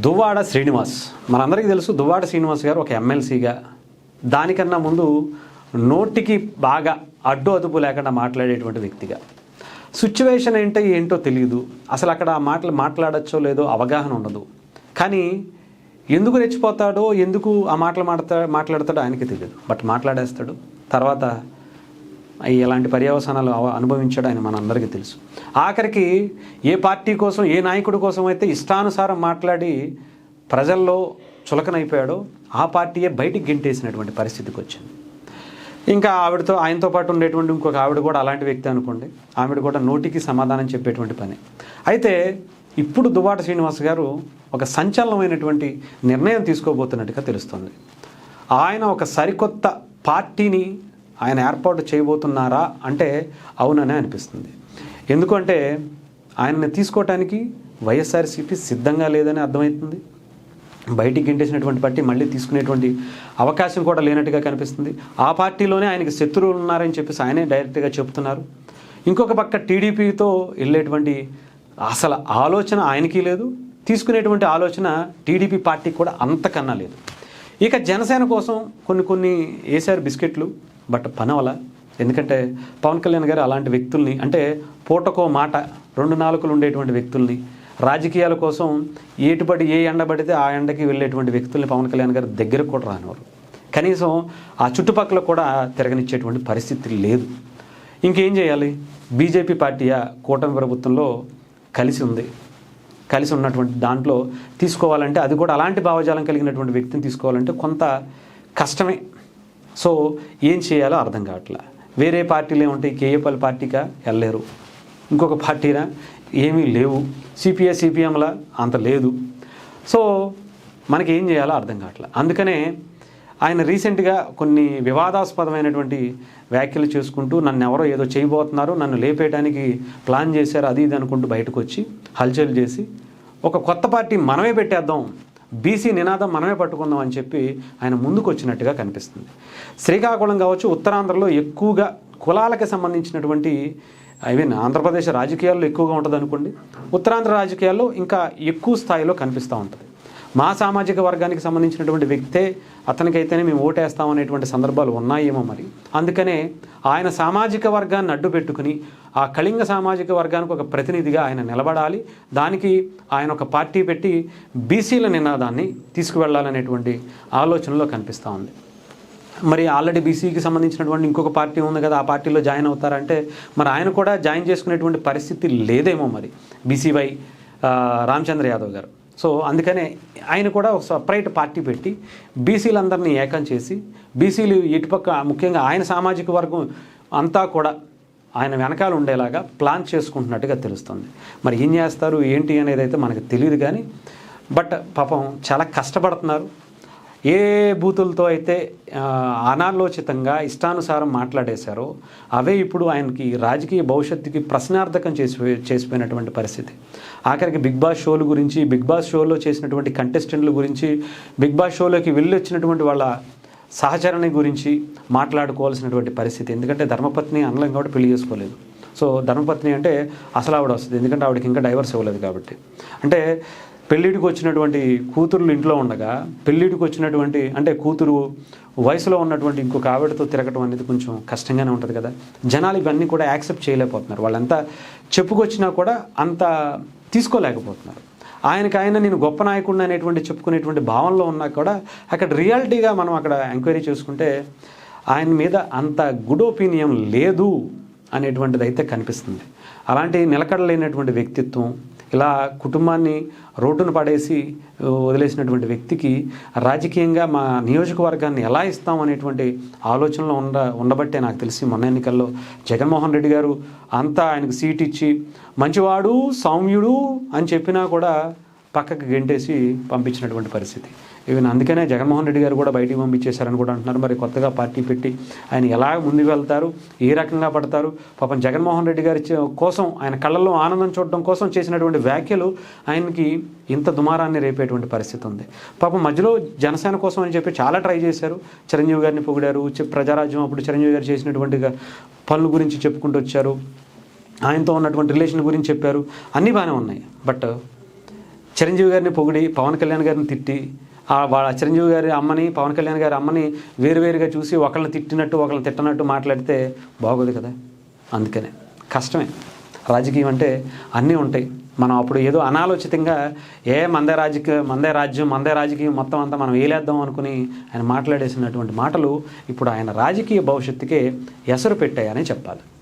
దువ్వాడ శ్రీనివాస్, మనందరికీ తెలుసు. దువ్వాడ శ్రీనివాస్ గారు ఒక ఎమ్మెల్సీగా, దానికన్నా ముందు నోటికి బాగా అడ్డు అదుపు లేకుండా మాట్లాడేటువంటి వ్యక్తిగా, సిచ్యువేషన్ ఏంటో తెలియదు, అసలు అక్కడ మాట్లాడచ్చో లేదో అవగాహన ఉండదు. కానీ ఎందుకు రెచ్చిపోతాడో, ఎందుకు ఆ మాట్లాడతాడో ఆయనకి తెలియదు. బట్ మాట్లాడేస్తాడు. తర్వాత ఎలాంటి పర్యవసానాలు అనుభవించాడు ఆయన మనందరికీ తెలుసు. ఆఖరికి ఏ పార్టీ కోసం, ఏ నాయకుడి కోసం అయితే ఇష్టానుసారం మాట్లాడి ప్రజల్లో చులకనైపోయాడో ఆ పార్టీయే బయటికి గెంటేసినటువంటి పరిస్థితికి వచ్చింది. ఇంకా ఆయనతో పాటు ఉండేటువంటి ఇంకొక ఆవిడ కూడా అలాంటి వ్యక్తి అనుకోండి. ఆవిడ కూడా నోటికి సమాధానం చెప్పేటువంటి పని. అయితే ఇప్పుడు దువ్వాడ శ్రీనివాస్ గారు ఒక సంచలనమైనటువంటి నిర్ణయం తీసుకోబోతున్నట్టుగా తెలుస్తుంది. ఆయన ఒక సరికొత్త పార్టీని ఆయన ఏర్పాటు చేయబోతున్నారా అంటే అవుననే అనిపిస్తుంది. ఎందుకంటే ఆయన్ని తీసుకోవటానికి వైఎస్ఆర్సీపీ సిద్ధంగా లేదని అర్థమవుతుంది. బయటికి గెంటేసినటువంటి పార్టీ మళ్ళీ తీసుకునేటువంటి అవకాశం కూడా లేనట్టుగా కనిపిస్తుంది. ఆ పార్టీలోనే ఆయనకి శత్రువులు ఉన్నారని చెప్పేసి ఆయనే డైరెక్ట్గా చెప్తున్నారు. ఇంకొక పక్క టీడీపీతో వెళ్ళేటువంటి అసలు ఆలోచన ఆయనకి లేదు, తీసుకునేటువంటి ఆలోచన టీడీపీ పార్టీకి కూడా అంతకన్నా లేదు. ఇక జనసేన కోసం కొన్ని వేశారు బిస్కెట్లు, బట్ పనవల. ఎందుకంటే పవన్ కళ్యాణ్ గారు అలాంటి వ్యక్తుల్ని, అంటే పూటకో మాట రెండు నాలుకలు ఉండేటువంటి వ్యక్తుల్ని, రాజకీయాల కోసం ఏ ఎండ పడితే ఆ ఎండకి వెళ్ళేటువంటి వ్యక్తుల్ని పవన్ కళ్యాణ్ గారు దగ్గరకు కూడా రానివారు. కనీసం ఆ చుట్టుపక్కల కూడా తిరగనిచ్చేటువంటి పరిస్థితి లేదు. ఇంకేం చేయాలి? బీజేపీ పార్టీయా కూటమి ప్రభుత్వంలో కలిసి ఉన్నటువంటి దాంట్లో తీసుకోవాలంటే, అది కూడా అలాంటి భావజాలం కలిగినటువంటి వ్యక్తిని తీసుకోవాలంటే కొంత కష్టమే. సో ఏం చేయాలో అర్థం కావట్లా. వేరే పార్టీలు ఏముంటాయి? కేఏపల్ పార్టీగా వెళ్ళలేరు, ఇంకొక పార్టీనా ఏమీ లేవు, సిపిఎంలా అంత లేదు. సో మనకి ఏం చేయాలో అర్థం కావట్లా. అందుకనే ఆయన రీసెంట్గా కొన్ని వివాదాస్పదమైనటువంటి వ్యాఖ్యలు చేసుకుంటూ నన్ను ఎవరో ఏదో చేయబోతున్నారు, నన్ను లేపేయడానికి ప్లాన్ చేశారు, అది ఇది అనుకుంటూ బయటకు వచ్చి హల్చల్ చేసి ఒక కొత్త పార్టీ మనమే పెట్టేద్దాం, బీసీ నినాదం మనమే పట్టుకుందాం అని చెప్పి ఆయన ముందుకు వచ్చినట్టుగా కనిపిస్తుంది. శ్రీకాకుళం కావచ్చు, ఉత్తరాంధ్రలో ఎక్కువగా కులాలకు సంబంధించినటువంటి, ఈవెన్ ఆంధ్రప్రదేశ్ రాజకీయాల్లో ఎక్కువగా ఉంటుంది అనుకోండి, ఉత్తరాంధ్ర రాజకీయాల్లో ఇంకా ఎక్కువ స్థాయిలో కనిపిస్తూ ఉంటుంది. మా సామాజిక వర్గానికి సంబంధించినటువంటి వ్యక్తే అతనికైతేనే మేము ఓటేస్తామనేటువంటి సందర్భాలు ఉన్నాయేమో మరి. అందుకనే ఆయన సామాజిక వర్గాన్ని అడ్డు పెట్టుకుని ఆ కళింగ సామాజిక వర్గానికి ఒక ప్రతినిధిగా ఆయన నిలబడాలి, దానికి ఆయన ఒక పార్టీ పెట్టి బీసీల నినాదాన్ని తీసుకువెళ్ళాలనేటువంటి ఆలోచనలో కనిపిస్తూ ఉంది. మరి ఆల్రెడీ బీసీకి సంబంధించినటువంటి ఇంకొక పార్టీ ఉంది కదా, ఆ పార్టీలో జాయిన్ అవుతారంటే మరి ఆయన కూడా జాయిన్ చేసుకునేటువంటి పరిస్థితి లేదేమో మరి, బీసీవై రామచంద్ర యాదవ్ గారు. సో అందుకనే ఆయన కూడా ఒక సపరేట్ పార్టీ పెట్టి బీసీలందరినీ ఏకం చేసి, బీసీలు ఇటుపక్క ముఖ్యంగా ఆయన సామాజిక వర్గం అంతా కూడా ఆయన వెనకాల ఉండేలాగా ప్లాన్ చేసుకుంటున్నట్టుగా తెలుస్తుంది. మరి ఏం చేస్తారు ఏంటి అనేది అయితే మనకు తెలియదు. కానీ బట్ పాపం చాలా కష్టపడుతున్నారు. ఏ బూతులతో అయితే అనాలోచితంగా ఇష్టానుసారం మాట్లాడేశారో అవే ఇప్పుడు ఆయనకి రాజకీయ భవిష్యత్తుకి ప్రశ్నార్థకం చేసిపోయినటువంటి పరిస్థితి. ఆఖరికి బిగ్ బాస్ షోల గురించి, బిగ్ బాస్ షోలో చేసినటువంటి కంటెస్టెంట్ల గురించి, బిగ్ బాస్ షోలోకి వెళ్ళి వచ్చినటువంటి వాళ్ళ సహచరణి గురించి మాట్లాడుకోవాల్సినటువంటి పరిస్థితి. ఎందుకంటే ధర్మపత్ని అనలేం కాబట్టి పెళ్లి చేసుకోలేదు. సో ధర్మపత్ని అంటే అసలు ఆవిడ వస్తుంది, ఎందుకంటే ఆవిడకి ఇంకా డైవర్స్ ఇవ్వలేదు కాబట్టి. అంటే పెళ్ళిడికి వచ్చినటువంటి కూతురులు ఇంట్లో ఉండగా, పెళ్ళిడికి వచ్చినటువంటి అంటే కూతురు వయసులో ఉన్నటువంటి ఇంకొక ఆవిడతో తిరగటం అనేది కొంచెం కష్టంగానే ఉంటుంది కదా. జనాలు ఇవన్నీ కూడా యాక్సెప్ట్ చేయలేకపోతున్నారు. వాళ్ళంతా చెప్పుకొచ్చినా కూడా అంత తీసుకోలేకపోతున్నారు. ఆయన నేను గొప్ప నాయకుడిని అనేటువంటి చెప్పుకునేటువంటి భావనలో ఉన్నా కూడా అక్కడ రియాలిటీగా మనం అక్కడ ఎంక్వైరీ చేసుకుంటే ఆయన మీద అంత గుడ్ ఒపీనియన్ లేదు అనేటువంటిది అయితే కనిపిస్తుంది. అలాంటి నిలకడలేనటువంటి వ్యక్తిత్వం, ఇలా కుటుంబాన్ని రోడ్డును పడేసి వదిలేసినటువంటి వ్యక్తికి రాజకీయంగా మా నియోజకవర్గాన్ని ఎలా ఇస్తాం అనేటువంటి ఆలోచనలో ఉండబట్టే నాకు తెలిసి మొన్న ఎన్నికల్లో జగన్మోహన్ రెడ్డి గారు అంతా ఆయనకు సీట్ ఇచ్చి మంచివాడు సౌమ్యుడు అని చెప్పినా కూడా పక్కకు గెంటేసి పంపించినటువంటి పరిస్థితి. ఈవెన్ అందుకనే జగన్మోహన్ రెడ్డి గారు కూడా బయటికి పంపించేశారని కూడా అంటున్నారు. మరి కొత్తగా పార్టీ పెట్టి ఆయన ఎలా ముందుకు వెళ్తారు, ఏ రకంగా పడతారు? పాపం జగన్మోహన్ రెడ్డి గారి కోసం, ఆయన కళ్ళల్లో ఆనందం చూడడం కోసం చేసినటువంటి వ్యాఖ్యలు ఆయనకి ఇంత దుమారాన్ని రేపేటువంటి పరిస్థితి ఉంది. పాపం మధ్యలో జనసేన కోసం అని చెప్పి చాలా ట్రై చేశారు. చిరంజీవి గారిని పొగిడారు. ప్రజారాజ్యం అప్పుడు చిరంజీవి గారు చేసినటువంటి పనుల గురించి చెప్పుకుంటూ వచ్చారు. ఆయనతో ఉన్నటువంటి రిలేషన్ గురించి చెప్పారు. అన్నీ బాగానే ఉన్నాయి. బట్ చిరంజీవి గారిని పొగిడి పవన్ కళ్యాణ్ గారిని తిట్టి వాళ్ళ చిరంజీవి గారి అమ్మని పవన్ కళ్యాణ్ గారి అమ్మని వేరువేరుగా చూసి ఒకళ్ళని తిట్టినట్టు ఒకళ్ళని తిట్టనట్టు మాట్లాడితే బాగోదు కదా. అందుకనే కష్టమే. రాజకీయం అంటే అన్నీ ఉంటాయి. మనం అప్పుడు ఏదో అనాలోచితంగా మందే రాజ్యం మందే రాజకీయం మొత్తం అంతా మనం వేలేద్దాం అనుకుని ఆయన మాట్లాడేసినటువంటి మాటలు ఇప్పుడు ఆయన రాజకీయ భవిష్యత్తుకే ఎసరు పెట్టాయని చెప్పాలి.